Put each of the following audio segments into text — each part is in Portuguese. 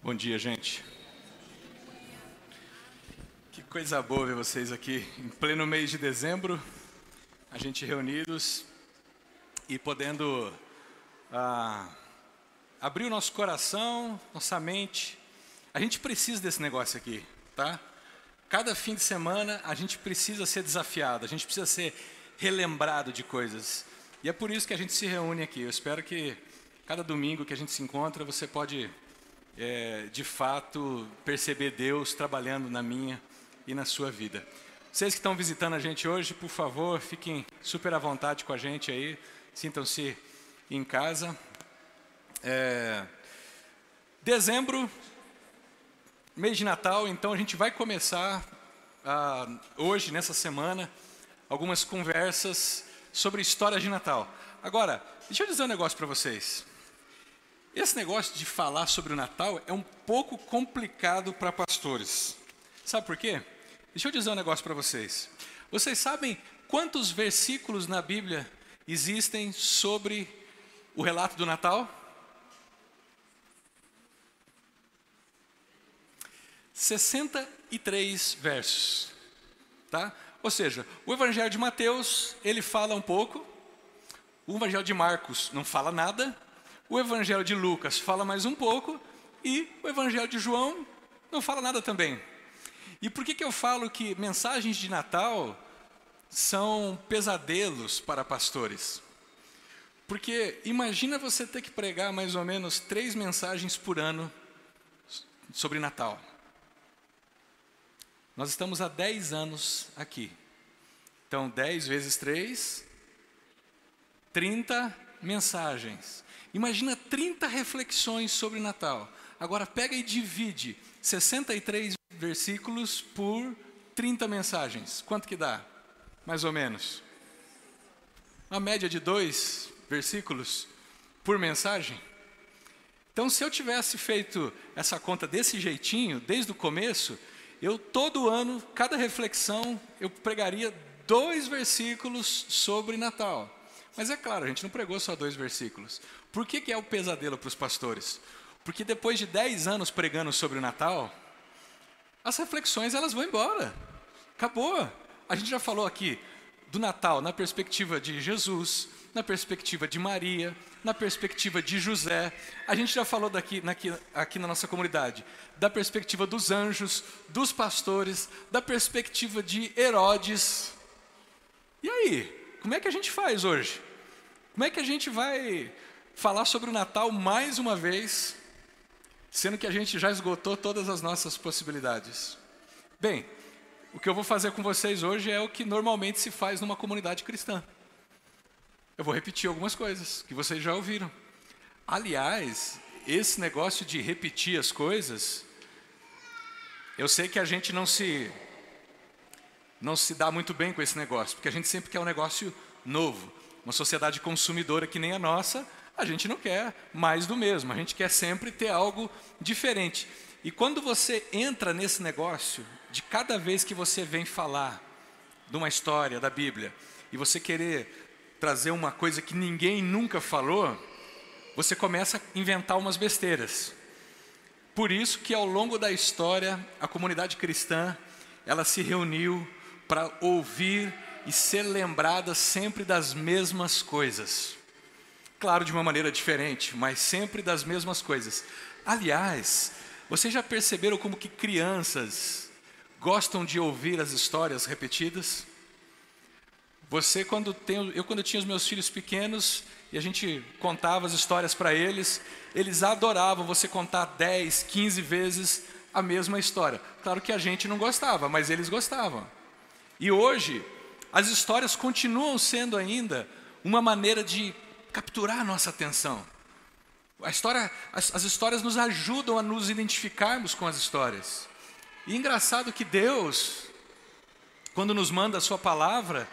Bom dia, gente. Que coisa boa ver vocês aqui em pleno mês de dezembro, a gente reunidos e podendo abrir o nosso coração, nossa mente. A gente precisa desse negócio aqui, tá? Cada fim de semana a gente precisa ser desafiado, a gente precisa ser relembrado de coisas. E é por isso que a gente se reúne aqui. Eu espero que cada domingo que a gente se encontra, você pode, de fato, perceber Deus trabalhando na minha e na sua vida. Vocês que estão visitando a gente hoje, por favor, fiquem super à vontade com a gente aí, sintam-se em casa. Dezembro, mês de Natal, então a gente vai começar hoje, nessa semana, algumas conversas sobre histórias de Natal. Agora, deixa eu dizer um negócio para vocês. Esse negócio de falar sobre o Natal é um pouco complicado para pastores. Sabe por quê? Deixa eu dizer um negócio para vocês. Vocês sabem quantos versículos na Bíblia existem sobre o relato do Natal? 63 versos, tá? Ou seja, o Evangelho de Mateus, ele fala um pouco, o Evangelho de Marcos não fala nada, o Evangelho de Lucas fala mais um pouco e o Evangelho de João não fala nada também. E por que eu falo que mensagens de Natal são pesadelos para pastores? Porque imagina você ter que pregar mais ou menos 3 mensagens por ano sobre Natal. Nós estamos há 10 anos aqui. Então, 10 vezes 3, 30 mensagens. Imagina 30 reflexões sobre Natal. Agora, pega e divide 63 versículos por 30 mensagens. Quanto que dá? Mais ou menos. Uma média de 2 versículos por mensagem. Então, se eu tivesse feito essa conta desse jeitinho, desde o começo, eu todo ano, cada reflexão, eu pregaria 2 versículos sobre Natal. Mas é claro, a gente não pregou só 2 versículos. Por que é o pesadelo para os pastores? Porque depois de 10 anos pregando sobre o Natal, as reflexões elas vão embora. Acabou. A gente já falou aqui do Natal na perspectiva de Jesus, na perspectiva de Maria, na perspectiva de José. A gente já falou aqui na nossa comunidade da perspectiva dos anjos, dos pastores, da perspectiva de Herodes. E aí? Como é que a gente faz hoje? Como é que a gente vai falar sobre o Natal mais uma vez, sendo que a gente já esgotou todas as nossas possibilidades? Bem, o que eu vou fazer com vocês hoje é o que normalmente se faz numa comunidade cristã. Eu vou repetir algumas coisas que vocês já ouviram. Aliás, esse negócio de repetir as coisas, eu sei que a gente não se dá muito bem com esse negócio, porque a gente sempre quer um negócio novo. Uma sociedade consumidora que nem a nossa, a gente não quer mais do mesmo, a gente quer sempre ter algo diferente. E quando você entra nesse negócio, de cada vez que você vem falar de uma história da Bíblia, e você querer trazer uma coisa que ninguém nunca falou, você começa a inventar umas besteiras. Por isso que ao longo da história, a comunidade cristã, ela se reuniu para ouvir e ser lembrada sempre das mesmas coisas. Claro, de uma maneira diferente, mas sempre das mesmas coisas. Aliás, vocês já perceberam como que crianças gostam de ouvir as histórias repetidas? Quando eu tinha os meus filhos pequenos e a gente contava as histórias para eles, eles adoravam você contar 10, 15 vezes a mesma história. Claro que a gente não gostava, mas eles gostavam. E hoje, as histórias continuam sendo ainda uma maneira de capturar a nossa atenção. As histórias nos ajudam a nos identificarmos com as histórias. E é engraçado que Deus, quando nos manda a sua palavra,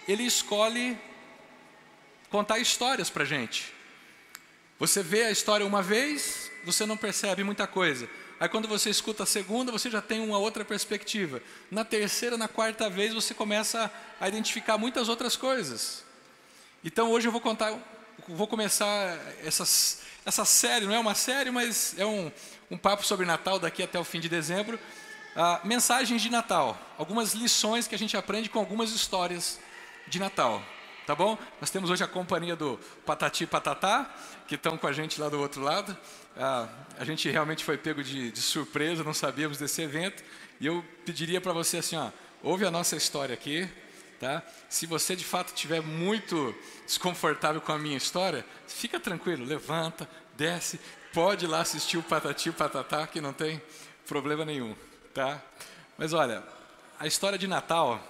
Ele escolhe contar histórias para a gente. Você vê a história uma vez, você não percebe muita coisa. Aí quando você escuta a segunda, você já tem uma outra perspectiva. Na terceira, na quarta vez, você começa a identificar muitas outras coisas. Então hoje eu vou contar vou começar essa série, não é uma série, mas é um papo sobre Natal daqui até o fim de dezembro. Mensagens de Natal, algumas lições que a gente aprende com algumas histórias de Natal, tá bom? Nós temos hoje a companhia do Patati e Patatá, que estão com a gente lá do outro lado. A gente realmente foi pego de surpresa, não sabíamos desse evento, e eu pediria para você assim, ouve a nossa história aqui, tá? Se você de fato estiver muito desconfortável com a minha história, fica tranquilo, levanta, desce, pode ir lá assistir o Patati e Patatá, que não tem problema nenhum, tá? Mas olha, a história de Natal,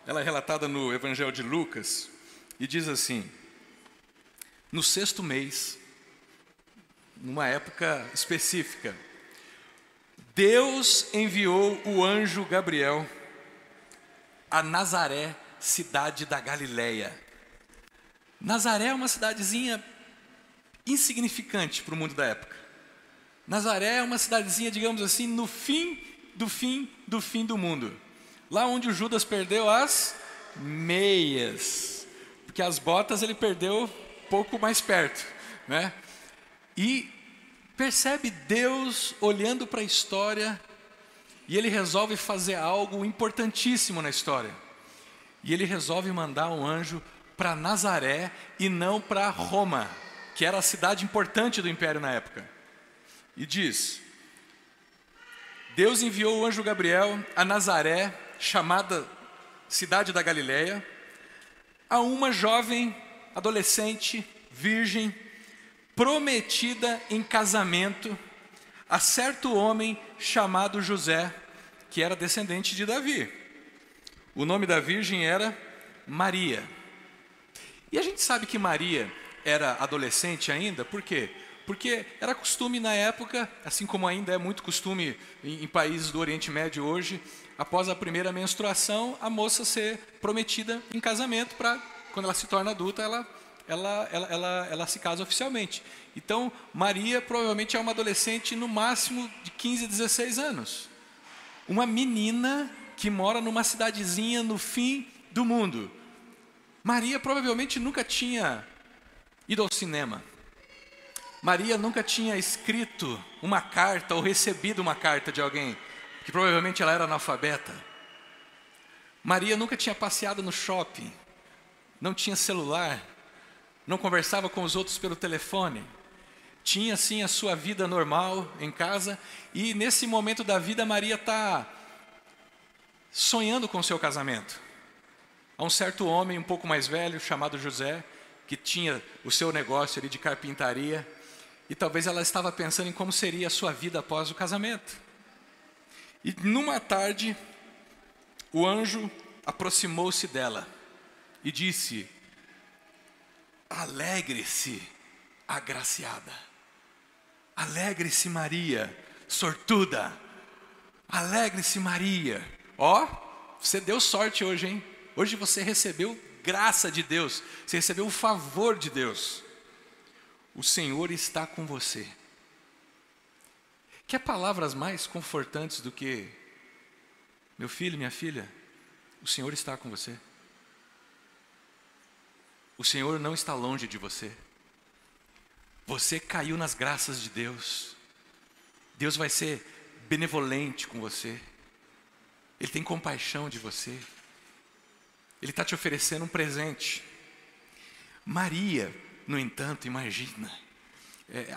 ela é relatada no Evangelho de Lucas e diz assim: no 6º mês, numa época específica, Deus enviou o anjo Gabriel a Nazaré, cidade da Galileia. Nazaré é uma cidadezinha insignificante para o mundo da época. Nazaré é uma cidadezinha, digamos assim, no fim do mundo. Lá onde o Judas perdeu as meias. Porque as botas ele perdeu pouco mais perto, né? E percebe Deus olhando para a história e ele resolve fazer algo importantíssimo na história. E ele resolve mandar um anjo para Nazaré e não para Roma, que era a cidade importante do império na época. E diz: Deus enviou o anjo Gabriel a Nazaré, chamada cidade da Galileia, a uma jovem adolescente, virgem, prometida em casamento a certo homem chamado José, que era descendente de Davi. O nome da virgem era Maria. E a gente sabe que Maria era adolescente ainda, por quê? Porque era costume na época, assim como ainda é muito costume em países do Oriente Médio hoje, após a primeira menstruação, a moça ser prometida em casamento para, quando ela se torna adulta, ela se casa oficialmente. Então, Maria provavelmente é uma adolescente no máximo de 15, 16 anos. Uma menina que mora numa cidadezinha no fim do mundo. Maria provavelmente nunca tinha ido ao cinema. Maria nunca tinha escrito uma carta ou recebido uma carta de alguém, que provavelmente ela era analfabeta. Maria nunca tinha passeado no shopping, não tinha celular, não conversava com os outros pelo telefone. Tinha sim a sua vida normal em casa, e nesse momento da vida Maria está sonhando com o seu casamento. Há um certo homem um pouco mais velho, chamado José, que tinha o seu negócio ali de carpintaria, e talvez ela estava pensando em como seria a sua vida após o casamento. E numa tarde, o anjo aproximou-se dela e disse: alegre-se, agraciada. Alegre-se, Maria, sortuda. Alegre-se, Maria. Você deu sorte hoje, hein? Hoje você recebeu graça de Deus. Você recebeu o favor de Deus. O Senhor está com você. Quer palavras mais confortantes do que: meu filho, minha filha, o Senhor está com você. O Senhor não está longe de você. Você caiu nas graças de Deus. Deus vai ser benevolente com você. Ele tem compaixão de você. Ele está te oferecendo um presente. Maria, no entanto, imagina.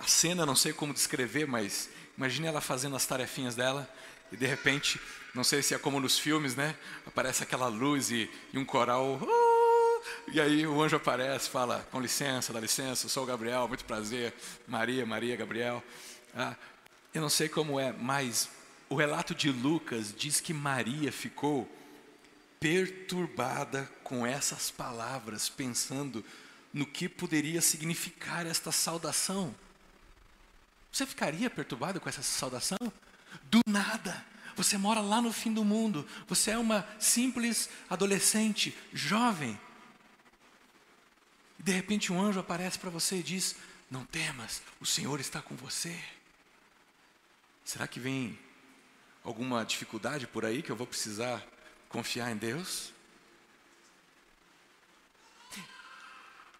A cena, não sei como descrever, mas imagine ela fazendo as tarefinhas dela. E de repente, não sei se é como nos filmes, né? Aparece aquela luz e um coral. E aí o anjo aparece, fala: com licença, dá licença, eu sou o Gabriel, muito prazer. Maria, Gabriel. Eu não sei como é, mas o relato de Lucas diz que Maria ficou perturbada com essas palavras, pensando no que poderia significar esta saudação. Você ficaria perturbado com essa saudação? Do nada, você mora lá no fim do mundo, você é uma simples adolescente, jovem. De repente um anjo aparece para você e diz: não temas, o Senhor está com você. Será que vem alguma dificuldade por aí que eu vou precisar confiar em Deus?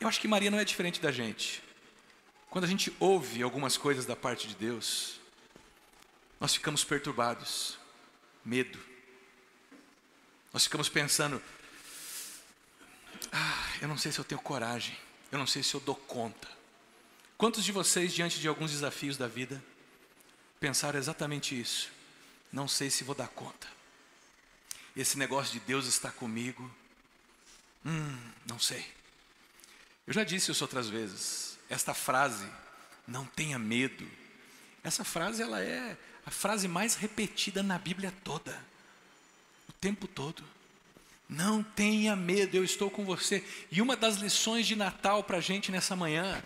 Eu acho que Maria não é diferente da gente. Quando a gente ouve algumas coisas da parte de Deus, nós ficamos perturbados, medo. Nós ficamos pensando, eu não sei se eu tenho coragem, eu não sei se eu dou conta. Quantos de vocês, diante de alguns desafios da vida, pensaram exatamente isso? Não sei se vou dar conta. Esse negócio de Deus está comigo, não sei. Eu já disse isso outras vezes. Esta frase, não tenha medo, essa frase ela é a frase mais repetida na Bíblia toda, o tempo todo. Não tenha medo, eu estou com você. E uma das lições de Natal para a gente nessa manhã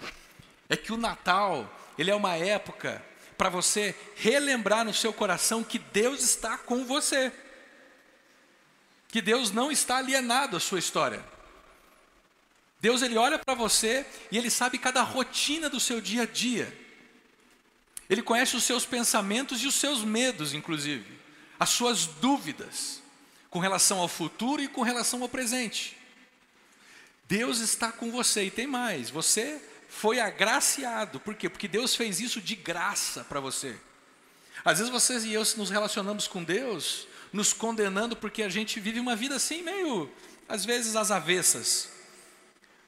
é que o Natal, ele é uma época para você relembrar no seu coração que Deus está com você, que Deus não está alienado à sua história. Deus, ele olha para você e ele sabe cada rotina do seu dia a dia. Ele conhece os seus pensamentos e os seus medos, inclusive, as suas dúvidas com relação ao futuro e com relação ao presente. Deus está com você e tem mais, você foi agraciado. Por quê? Porque Deus fez isso de graça para você. Às vezes vocês e eu nos relacionamos com Deus, nos condenando porque a gente vive uma vida assim meio, às vezes às avessas.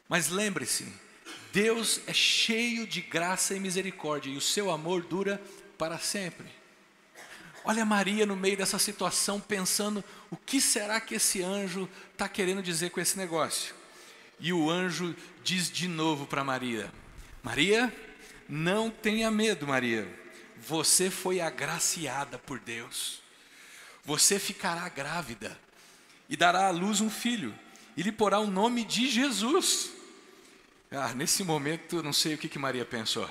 Mas lembre-se, Deus é cheio de graça e misericórdia e o seu amor dura para sempre. Olha Maria no meio dessa situação pensando, o que será que esse anjo está querendo dizer com esse negócio? E o anjo diz de novo para Maria, Maria, não tenha medo, Maria, você foi agraciada por Deus. Você ficará grávida e dará à luz um filho e lhe porá o nome de Jesus. Nesse momento, não sei o que Maria pensou.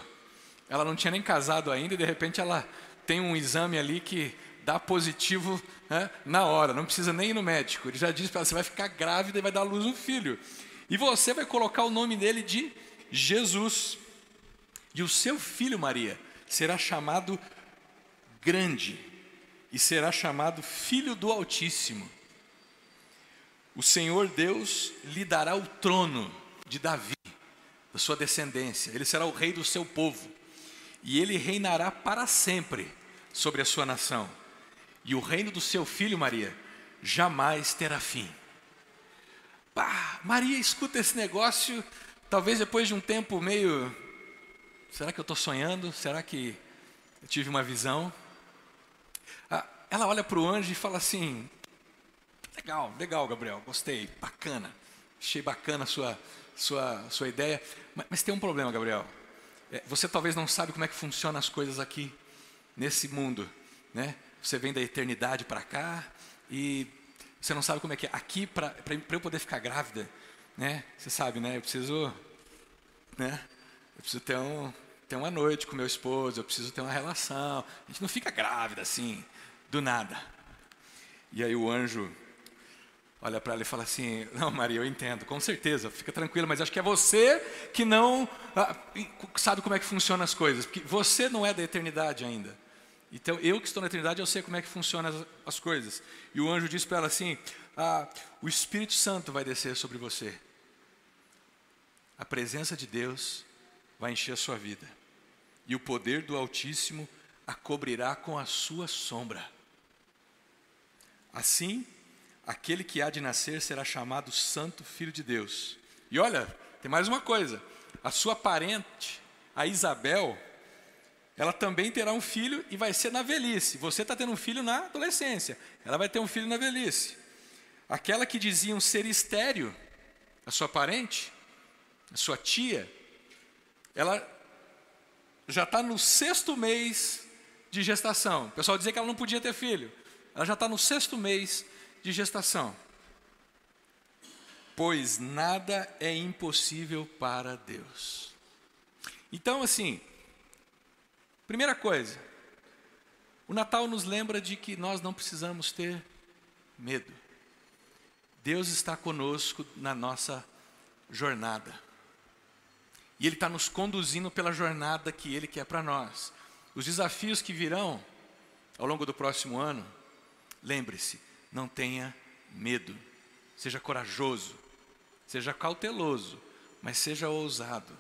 Ela não tinha nem casado ainda e de repente ela tem um exame ali que dá positivo, né, na hora, não precisa nem ir no médico. Ele já disse para ela, você vai ficar grávida e vai dar à luz um filho. E você vai colocar o nome dele de Jesus. E o seu filho, Maria, será chamado grande e será chamado Filho do Altíssimo. O Senhor Deus lhe dará o trono de Davi, da sua descendência. Ele será o rei do seu povo. E ele reinará para sempre sobre a sua nação. E o reino do seu filho, Maria, jamais terá fim. Maria escuta esse negócio, talvez depois de um tempo meio, será que eu estou sonhando? Será que eu tive uma visão? Ela olha para o anjo e fala assim, legal Gabriel, gostei, bacana, achei bacana a sua ideia, mas tem um problema, Gabriel. Você talvez não sabe como é que funcionam as coisas aqui, nesse mundo, né? Você vem da eternidade para cá e você não sabe como é que é. Aqui, para eu poder ficar grávida, né? Você sabe, né? Eu preciso ter uma noite com meu esposo, eu preciso ter uma relação. A gente não fica grávida assim, do nada. E aí o anjo olha para ela e fala assim, não Maria, eu entendo, com certeza, fica tranquila, mas acho que é você que não sabe como é que funcionam as coisas, porque você não é da eternidade ainda. Então eu que estou na eternidade, eu sei como é que funcionam as coisas. E o anjo diz para ela assim, o Espírito Santo vai descer sobre você. A presença de Deus vai encher a sua vida. E o poder do Altíssimo a cobrirá com a sua sombra. Assim, aquele que há de nascer será chamado Santo Filho de Deus. E olha, tem mais uma coisa. A sua parente, a Isabel, ela também terá um filho e vai ser na velhice. Você está tendo um filho na adolescência. Ela vai ter um filho na velhice. Aquela que diziam ser estéril, a sua parente, a sua tia, ela já está no 6º mês de gestação. O pessoal dizia que ela não podia ter filho. Ela já está no 6º mês de gestação. Pois nada é impossível para Deus. Então, assim, primeira coisa, o Natal nos lembra de que nós não precisamos ter medo. Deus está conosco na nossa jornada. E Ele está nos conduzindo pela jornada que Ele quer para nós. Os desafios que virão ao longo do próximo ano, lembre-se, não tenha medo. Seja corajoso, seja cauteloso, mas seja ousado.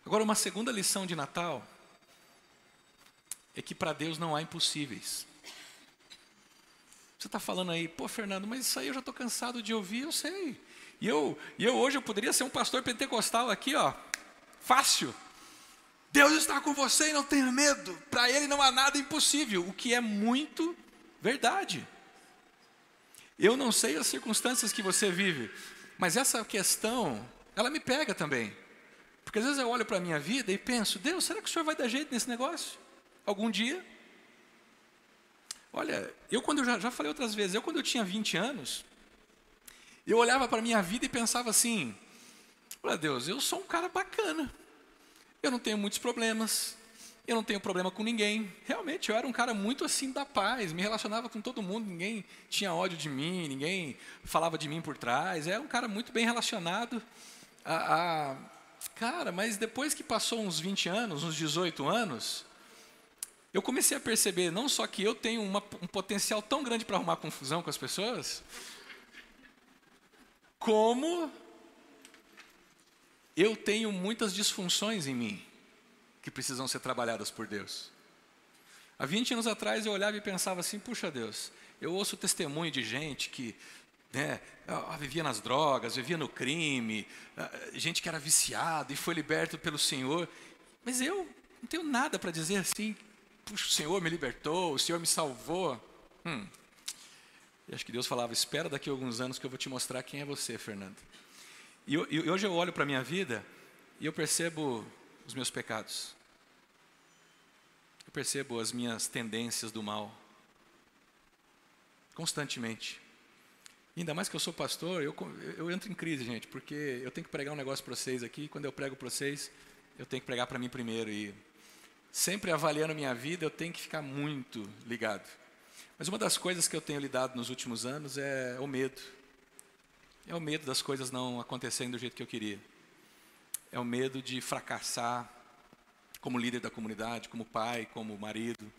Agora, uma segunda lição de Natal é que para Deus não há impossíveis. Você está falando aí, pô, Fernando, mas isso aí eu já estou cansado de ouvir, eu sei. E eu hoje eu poderia ser um pastor pentecostal aqui, ó, fácil. Deus está com você e não tenha medo. Para Ele não há nada impossível, o que é muito verdade. Eu não sei as circunstâncias que você vive, mas essa questão, ela me pega também. Porque às vezes eu olho para a minha vida e penso, Deus, será que o Senhor vai dar jeito nesse negócio? Algum dia? Olha, eu já falei outras vezes, quando eu tinha 20 anos, eu olhava para a minha vida e pensava assim, olha Deus, eu sou um cara bacana, eu não tenho muitos problemas, eu não tenho problema com ninguém, realmente eu era um cara muito assim da paz, me relacionava com todo mundo, ninguém tinha ódio de mim, ninguém falava de mim por trás, era um cara muito bem relacionado, cara, mas depois que passou uns 20 anos, uns 18 anos, eu comecei a perceber não só que eu tenho um potencial tão grande para arrumar confusão com as pessoas, como eu tenho muitas disfunções em mim que precisam ser trabalhadas por Deus. Há 20 anos atrás eu olhava e pensava assim, puxa Deus, eu ouço testemunho de gente que vivia nas drogas, vivia no crime, gente que era viciada e foi liberto pelo Senhor, mas eu não tenho nada para dizer assim, puxa, o Senhor me libertou, o Senhor me salvou. E acho que Deus falava, espera daqui a alguns anos que eu vou te mostrar quem é você, Fernando. E hoje eu olho para a minha vida e eu percebo os meus pecados. Eu percebo as minhas tendências do mal. Constantemente. E ainda mais que eu sou pastor, eu entro em crise, gente, porque eu tenho que pregar um negócio para vocês aqui, e quando eu prego para vocês, eu tenho que pregar para mim primeiro. E sempre avaliando a minha vida, eu tenho que ficar muito ligado. Mas uma das coisas que eu tenho lidado nos últimos anos é o medo. É o medo das coisas não acontecerem do jeito que eu queria. É o medo de fracassar como líder da comunidade, como pai, como marido.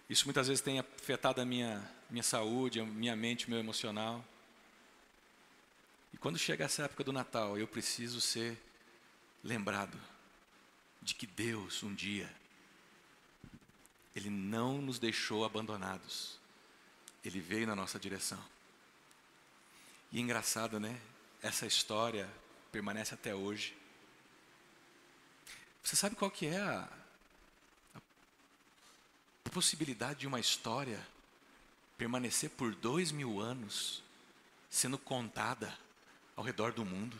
Isso muitas vezes tem afetado a minha saúde, a minha mente, o meu emocional. E quando chega essa época do Natal, eu preciso ser lembrado de que Deus, um dia, Ele não nos deixou abandonados. Ele veio na nossa direção. E é engraçado, né? Essa história permanece até hoje. Você sabe qual que é a possibilidade de uma história permanecer por 2000 anos sendo contada ao redor do mundo?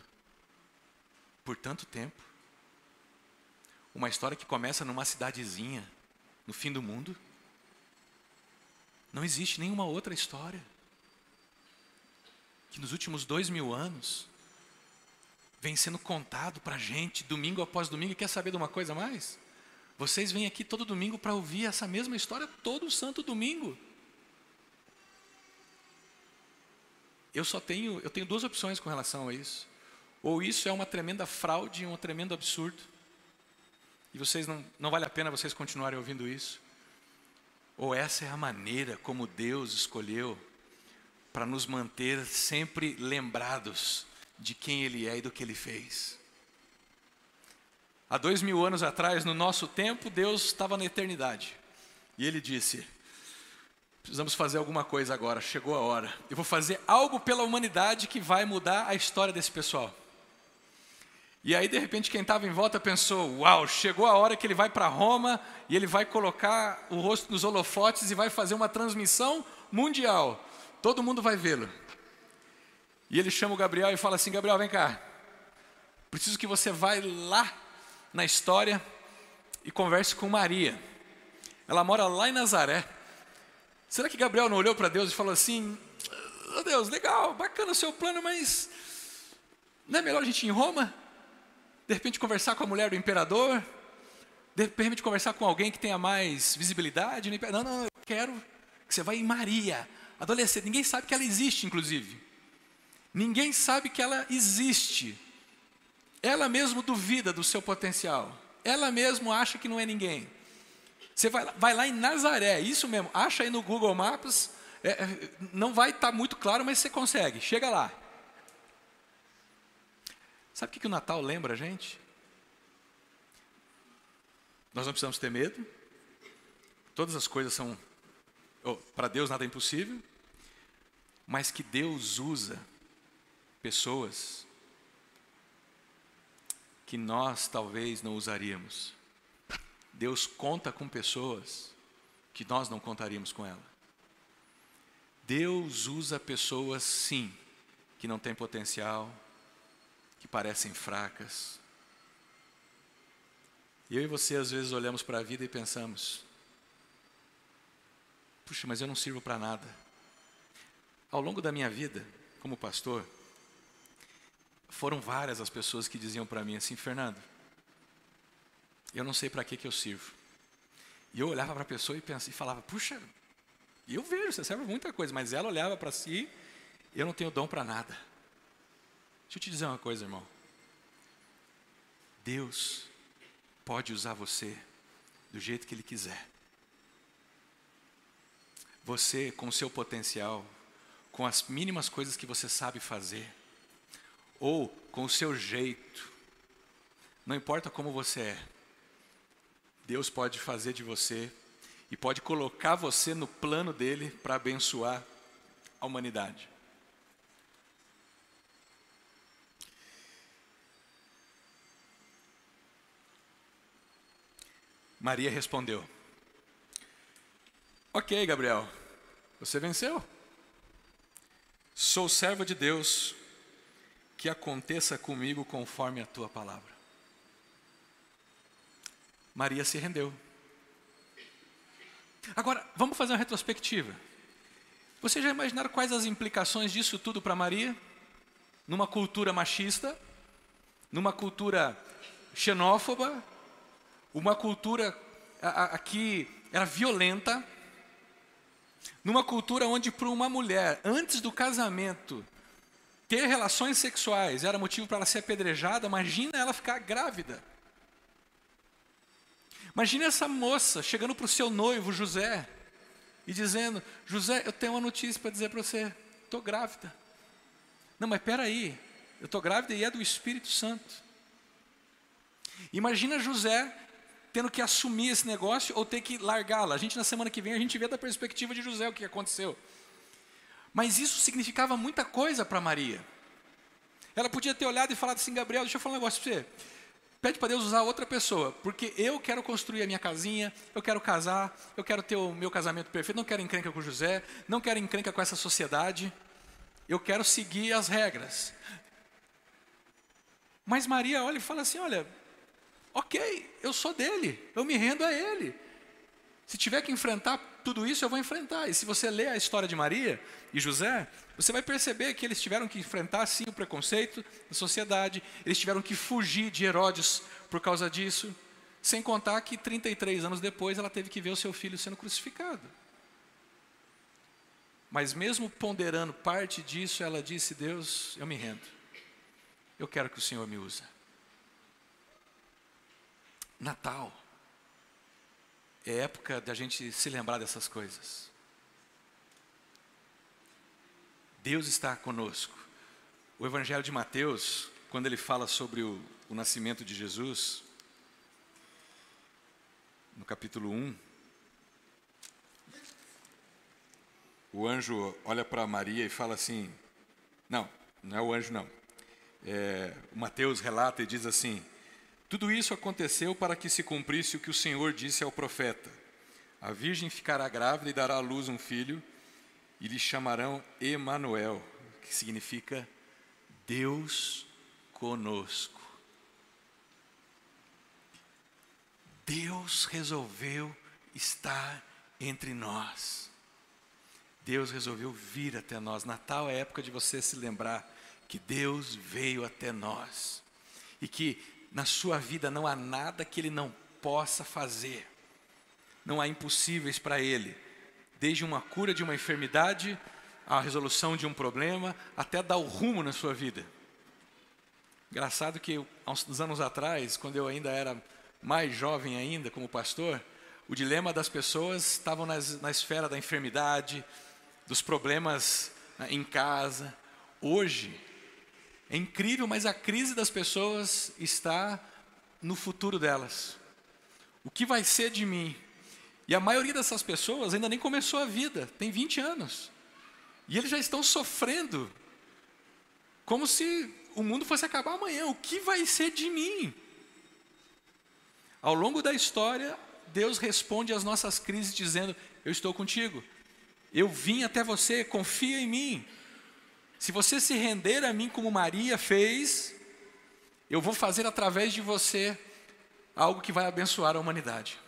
Por tanto tempo. Uma história que começa numa cidadezinha, no fim do mundo. Não existe nenhuma outra história que nos últimos 2000 anos vem sendo contado para a gente, domingo após domingo. E quer saber de uma coisa a mais? Vocês vêm aqui todo domingo para ouvir essa mesma história todo santo domingo. Eu tenho duas opções com relação a isso. Ou isso é uma tremenda fraude, um tremendo absurdo, e vocês não vale a pena vocês continuarem ouvindo isso. Ou essa é a maneira como Deus escolheu para nos manter sempre lembrados de quem Ele é e do que Ele fez. Há 2000 anos atrás, no nosso tempo, Deus estava na eternidade. E Ele disse, precisamos fazer alguma coisa agora, chegou a hora. Eu vou fazer algo pela humanidade que vai mudar a história desse pessoal. E aí, de repente, quem estava em volta pensou, uau, chegou a hora que ele vai para Roma e ele vai colocar o rosto nos holofotes e vai fazer uma transmissão mundial. Todo mundo vai vê-lo. E ele chama o Gabriel e fala assim, Gabriel, vem cá. Preciso que você vá lá na história e converse com Maria. Ela mora lá em Nazaré. Será que Gabriel não olhou para Deus e falou assim, oh, Deus, legal, bacana o seu plano, mas não é melhor a gente ir em Roma? De repente conversar com a mulher do imperador, de repente conversar com alguém que tenha mais visibilidade. Não, eu quero que você vá em Maria, adolescente. Ninguém sabe que ela existe, inclusive. Ninguém sabe que ela existe. Ela mesmo duvida do seu potencial. Ela mesmo acha que não é ninguém. Você vai lá em Nazaré, isso mesmo. Acha aí no Google Maps, não vai estar muito claro, mas você consegue. Chega lá. Sabe o que o Natal lembra a gente? Nós não precisamos ter medo. Todas as coisas são... para Deus nada é impossível. Mas que Deus usa pessoas que nós talvez não usaríamos. Deus conta com pessoas que nós não contaríamos com ela. Deus usa pessoas, sim, que não têm potencial, que parecem fracas. Eu e você às vezes olhamos para a vida e pensamos: puxa, mas eu não sirvo para nada. Ao longo da minha vida, como pastor, foram várias as pessoas que diziam para mim assim: Fernando, eu não sei para que eu sirvo. E eu olhava para a pessoa e falava: puxa, eu vejo, você serve muita coisa, mas ela olhava para si: eu não tenho dom para nada. Deixa eu te dizer uma coisa, irmão. Deus pode usar você do jeito que Ele quiser. Você, com o seu potencial, com as mínimas coisas que você sabe fazer, ou com o seu jeito, não importa como você é, Deus pode fazer de você e pode colocar você no plano dele para abençoar a humanidade. Maria respondeu: ok, Gabriel, você venceu. Sou serva de Deus, que aconteça comigo conforme a tua palavra. Maria se rendeu. Agora, vamos fazer uma retrospectiva. Vocês já imaginaram quais as implicações disso tudo para Maria? Numa cultura machista, numa cultura xenófoba, uma cultura que era violenta, numa cultura onde para uma mulher, antes do casamento, ter relações sexuais era motivo para ela ser apedrejada. Imagina ela ficar grávida. Imagina essa moça chegando para o seu noivo, José, e dizendo: José, eu tenho uma notícia para dizer para você, estou grávida. Não, mas espera aí, eu estou grávida e é do Espírito Santo. Imagina José tendo que assumir esse negócio ou ter que largá-la. A gente, na semana que vem, a gente vê da perspectiva de José o que aconteceu. Mas isso significava muita coisa para Maria. Ela podia ter olhado e falado assim: Gabriel, deixa eu falar um negócio para você. Pede para Deus usar outra pessoa, porque eu quero construir a minha casinha, eu quero casar, eu quero ter o meu casamento perfeito, não quero encrenca com José, não quero encrenca com essa sociedade, eu quero seguir as regras. Mas Maria olha e fala assim: olha, ok, eu sou dele, eu me rendo a ele. Se tiver que enfrentar tudo isso, eu vou enfrentar. E se você ler a história de Maria e José, você vai perceber que eles tiveram que enfrentar, sim, o preconceito da sociedade. Eles tiveram que fugir de Herodes por causa disso. Sem contar que 33 anos depois, ela teve que ver o seu filho sendo crucificado. Mas mesmo ponderando parte disso, ela disse: Deus, eu me rendo. Eu quero que o Senhor me use. Natal é época da gente se lembrar dessas coisas. Deus está conosco. O Evangelho de Mateus, quando ele fala sobre o nascimento de Jesus, no capítulo 1, o anjo olha para Maria e fala assim... Não é o anjo não. O Mateus relata e diz assim: tudo isso aconteceu para que se cumprisse o que o Senhor disse ao profeta: a virgem ficará grávida e dará à luz um filho, e lhe chamarão Emanuel, que significa Deus conosco. Deus resolveu estar entre nós. Deus resolveu vir até nós. Natal é a época de você se lembrar que Deus veio até nós. E que na sua vida não há nada que Ele não possa fazer. Não há impossíveis para Ele. Desde uma cura de uma enfermidade, a resolução de um problema, até dar o rumo na sua vida. Engraçado que, há uns anos atrás, quando eu ainda era mais jovem ainda, como pastor, o dilema das pessoas estavam na esfera da enfermidade, dos problemas em casa. Hoje, É incrível, mas a crise das pessoas está no futuro delas. O que vai ser de mim? E a maioria dessas pessoas ainda nem começou a vida, tem 20 anos. E eles já estão sofrendo, como se o mundo fosse acabar amanhã. O que vai ser de mim? Ao longo da história, Deus responde às nossas crises dizendo: eu estou contigo. Eu vim até você, confia em mim. Se você se render a mim como Maria fez, eu vou fazer através de você algo que vai abençoar a humanidade.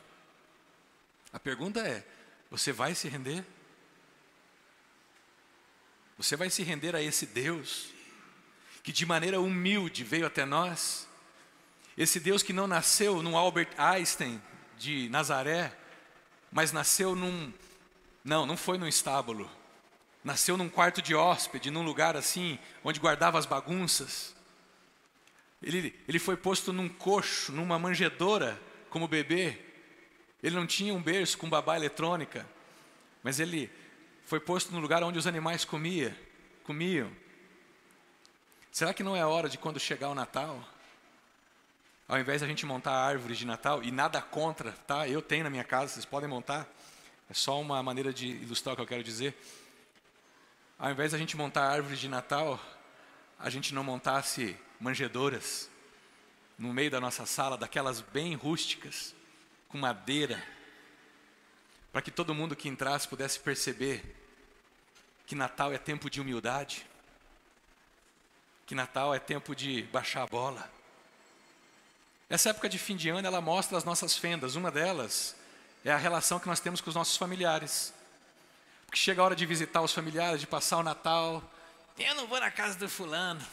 A pergunta é: você vai se render? Você vai se render a esse Deus que de maneira humilde veio até nós? Esse Deus que não nasceu num Albert Einstein de Nazaré, mas nasceu não foi num estábulo. Nasceu num quarto de hóspede, num lugar assim, onde guardava as bagunças. Ele foi posto num coxo, numa manjedoura, como bebê. Ele não tinha um berço com babá eletrônica, mas ele foi posto no lugar onde os animais comiam. Será que não é hora de, quando chegar o Natal, ao invés de a gente montar árvores de Natal, e nada contra, tá? Eu tenho na minha casa, vocês podem montar. É só uma maneira de ilustrar o que eu quero dizer. Ao invés de a gente montar árvores de Natal, a gente não montasse manjedouras no meio da nossa sala, daquelas bem rústicas, com madeira, para que todo mundo que entrasse pudesse perceber que Natal é tempo de humildade, que Natal é tempo de baixar a bola. Essa época de fim de ano, ela mostra as nossas fendas. Uma delas é a relação que nós temos com os nossos familiares. Porque chega a hora de visitar os familiares, de passar o Natal. Eu não vou na casa do fulano,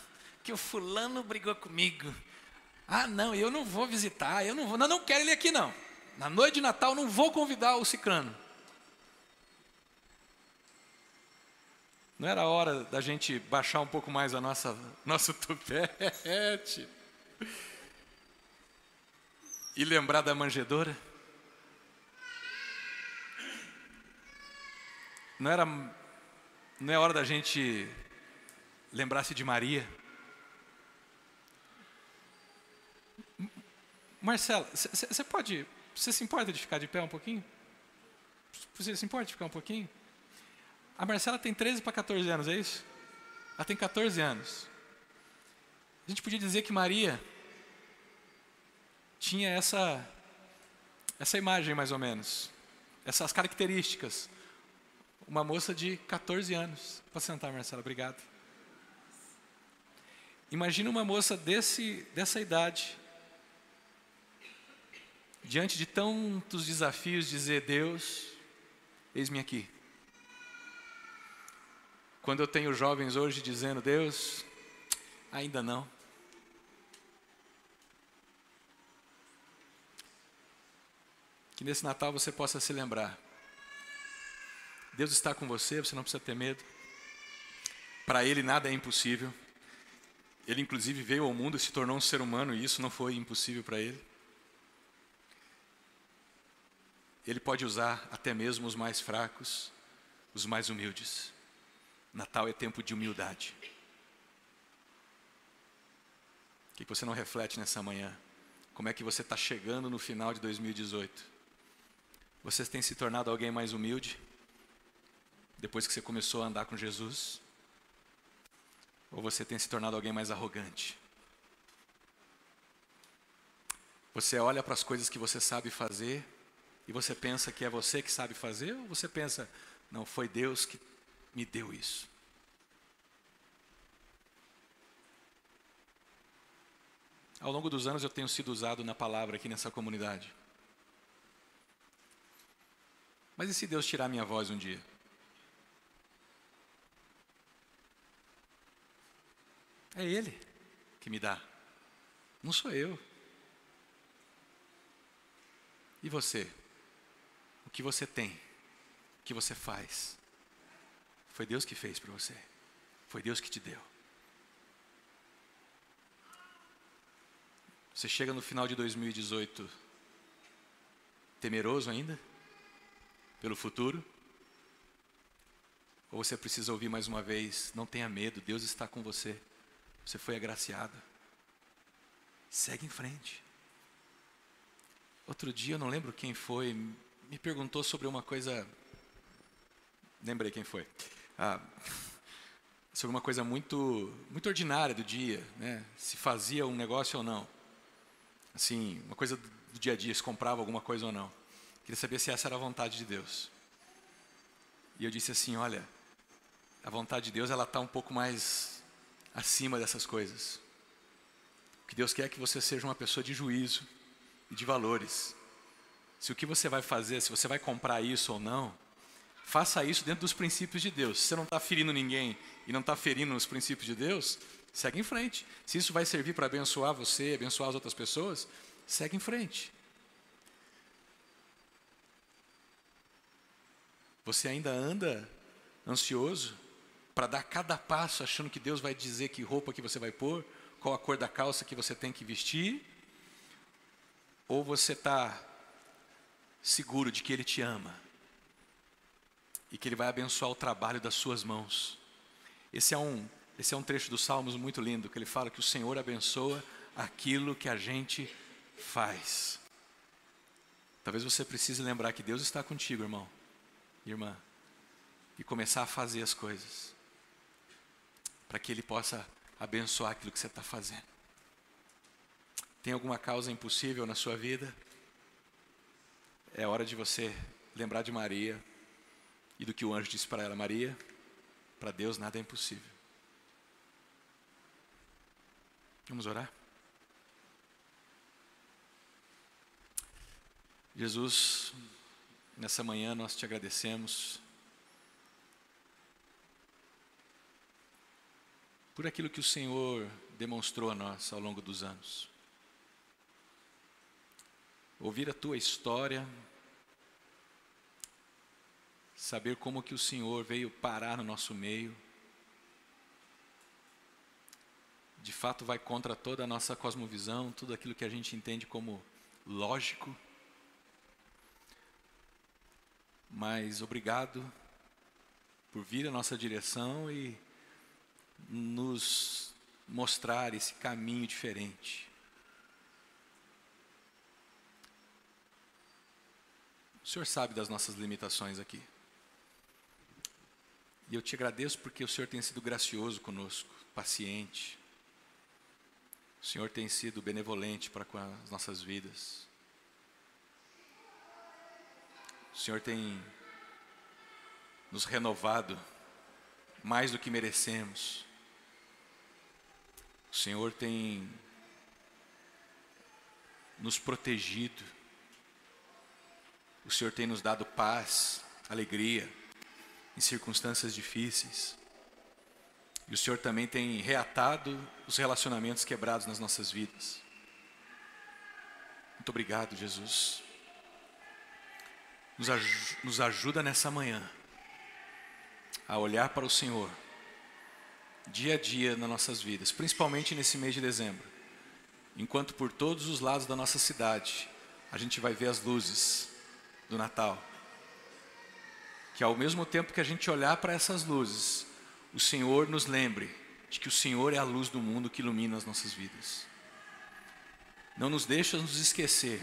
que o fulano brigou comigo. Ah, não, eu não vou visitar, eu não vou, não quero ele aqui não. Na noite de Natal não vou convidar o cicrano. Não era hora da gente baixar um pouco mais a nosso tupete e lembrar da manjedoura? Não é hora da gente lembrar-se de Maria? Marcela, você se importa de ficar de pé um pouquinho? Você se importa de ficar um pouquinho? A Marcela tem 13 para 14 anos, é isso? Ela tem 14 anos. A gente podia dizer que Maria tinha essa imagem mais ou menos, essas características. Uma moça de 14 anos. Pode sentar, Marcela, obrigado. Imagina uma moça dessa idade, diante de tantos desafios, dizer: Deus, eis-me aqui. Quando eu tenho jovens hoje dizendo: Deus, ainda não. Que nesse Natal você possa se lembrar: Deus está com você, você não precisa ter medo. Para Ele nada é impossível. Ele inclusive veio ao mundo e se tornou um ser humano, e isso não foi impossível para Ele. Ele pode usar até mesmo os mais fracos, os mais humildes. Natal é tempo de humildade. O que você não reflete nessa manhã? Como é que você está chegando no final de 2018? Você tem se tornado alguém mais humilde? Depois que você começou a andar com Jesus? Ou você tem se tornado alguém mais arrogante? Você olha para as coisas que você sabe fazer e você pensa que é você que sabe fazer? Ou você pensa: não, foi Deus que me deu isso? Ao longo dos anos eu tenho sido usado na palavra aqui nessa comunidade. Mas e se Deus tirar minha voz um dia? É Ele que me dá, não sou eu. E você? O que você tem? O que você faz? Foi Deus que fez para você. Foi Deus que te deu. Você chega no final de 2018 temeroso ainda? Pelo futuro? Ou você precisa ouvir mais uma vez: não tenha medo, Deus está com você. Você foi agraciado. Segue em frente. Outro dia, eu não lembro quem foi, me perguntou sobre uma coisa. Lembrei quem foi. Sobre uma coisa muito ordinária do dia, né? Se fazia um negócio ou não. Assim, uma coisa do dia a dia, se comprava alguma coisa ou não. Queria saber se essa era a vontade de Deus. E eu disse assim, olha, a vontade de Deus, ela está um pouco mais acima dessas coisas. O que Deus quer é que você seja uma pessoa de juízo e de valores. Se o que você vai fazer, se você vai comprar isso ou não, faça isso dentro dos princípios de Deus. Se você não está ferindo ninguém e não está ferindo os princípios de Deus, segue em frente. Se isso vai servir para abençoar você, abençoar as outras pessoas, segue em frente. Você ainda anda ansioso para dar cada passo achando que Deus vai dizer que roupa que você vai pôr, qual a cor da calça que você tem que vestir? Ou você está seguro de que Ele te ama e que Ele vai abençoar o trabalho das suas mãos? Esse é um trecho dos Salmos muito lindo, que ele fala que o Senhor abençoa aquilo que a gente faz. Talvez você precise lembrar que Deus está contigo, irmão, irmã, e começar a fazer as coisas, para que Ele possa abençoar aquilo que você está fazendo. Tem alguma causa impossível na sua vida? É hora de você lembrar de Maria e do que o anjo disse para ela. Maria, para Deus nada é impossível. Vamos orar? Jesus, nessa manhã nós te agradecemos por aquilo que o Senhor demonstrou a nós ao longo dos anos. Ouvir a tua história, saber como que o Senhor veio parar no nosso meio, de fato vai contra toda a nossa cosmovisão, tudo aquilo que a gente entende como lógico. Mas obrigado por vir à nossa direção e nos mostrar esse caminho diferente. O Senhor sabe das nossas limitações aqui. E eu te agradeço porque o Senhor tem sido gracioso conosco, paciente. O Senhor tem sido benevolente para com as nossas vidas. O Senhor tem nos renovado mais do que merecemos. O Senhor tem nos protegido. O Senhor tem nos dado paz, alegria, em circunstâncias difíceis. E o Senhor também tem reatado os relacionamentos quebrados nas nossas vidas. Muito obrigado, Jesus. Nos ajuda nessa manhã a olhar para o Senhor, dia a dia nas nossas vidas, principalmente nesse mês de dezembro. Enquanto por todos os lados da nossa cidade, a gente vai ver as luzes do Natal. Que ao mesmo tempo que a gente olhar para essas luzes, o Senhor nos lembre de que o Senhor é a luz do mundo que ilumina as nossas vidas. Não nos deixa nos esquecer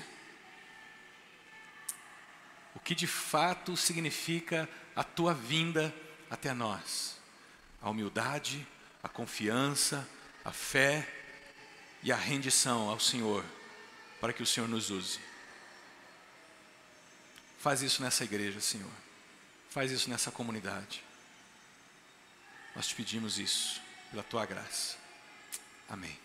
o que de fato significa a tua vinda até nós. A humildade, a confiança, a fé e a rendição ao Senhor, para que o Senhor nos use. Faz isso nessa igreja, Senhor. Faz isso nessa comunidade. Nós te pedimos isso, pela tua graça. Amém.